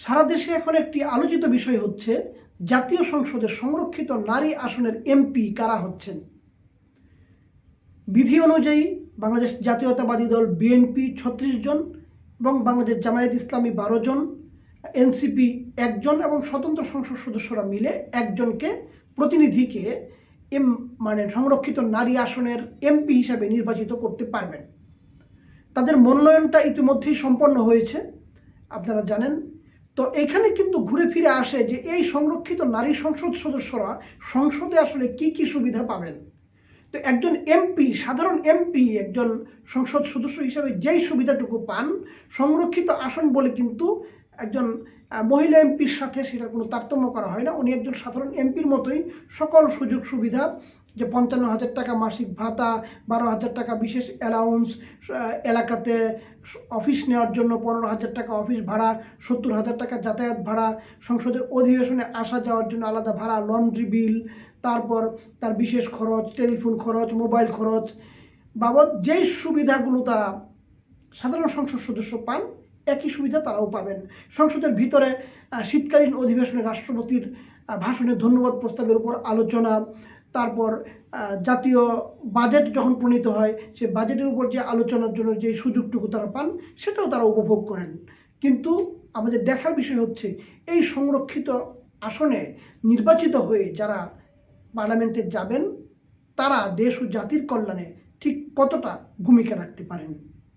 সারা দেশে এখন একটি আলোচিত বিষয় হচ্ছে জাতীয় সংসদের সংরক্ষিত নারী আসনের এমপি কারা হচ্ছেন। বিধি অনুযায়ী বাংলাদেশ জাতীয়তাবাদী দল বিএনপি ৩৬ জন এবং বাংলাদেশ জামায়াত ইসলামী ১২ জন, এনসিপি ১ জন এবং স্বতন্ত্র সংসদ সদস্যরা মিলে একজনকে প্রতিনিধিকে সংরক্ষিত নারী আসনের এমপি হিসাবে নির্বাচিত করতে পারবেন। তাদের মনোনয়নটা ইতিমধ্যেই সম্পন্ন হয়েছে, আপনারা জানেন। তো এখানে কিন্তু ঘুরে ফিরে আসে যে এই সংরক্ষিত নারী সংসদ সদস্যরা সংসদে আসলে কি কি সুবিধা পাবেন। তো একজন এমপি, সাধারণ এমপি, একজন সংসদ সদস্য হিসাবে যেই সুবিধাটুকু পান, সংরক্ষিত আসন বলে কিন্তু একজন মহিলা এমপির সাথে সেটার কোনো তারতম্য করা হয় না। উনি একজন সাধারণ এমপির মতোই সকল সুযোগ সুবিধা, যে ৫৫,০০০ টাকা মাসিক ভাতা, ১২,০০০ টাকা বিশেষ অ্যালাউন্স, এলাকাতে অফিস নেওয়ার জন্য ১৫,০০০ টাকা অফিস ভাড়া, ৭০,০০০ টাকা যাতায়াত ভাড়া, সংসদের অধিবেশনে আসা যাওয়ার জন্য আলাদা ভাড়া, লন্ড্রি বিল, তারপর তার বিশেষ খরচ, টেলিফোন খরচ, মোবাইল খরচ বাবদ যেই সুবিধাগুলো তারা সাধারণ সংসদ সদস্য পান, একই সুবিধা তারাও পাবেন। সংসদের ভিতরে শীতকালীন অধিবেশনে রাষ্ট্রপতির ভাষণে ধন্যবাদ প্রস্তাবের উপর আলোচনা, তারপর জাতীয় বাজেট যখন প্রণীত হয় সে বাজেটের উপর যে আলোচনার জন্য যে সুযোগটুকু তারা পান সেটাও তারা উপভোগ করেন। কিন্তু আমাদের দেখার বিষয় হচ্ছে এই সংরক্ষিত আসনে নির্বাচিত হয়ে যারা পার্লামেন্টে যাবেন তারা দেশ ও জাতির কল্যাণে ঠিক কতটা ভূমিকা রাখতে পারেন।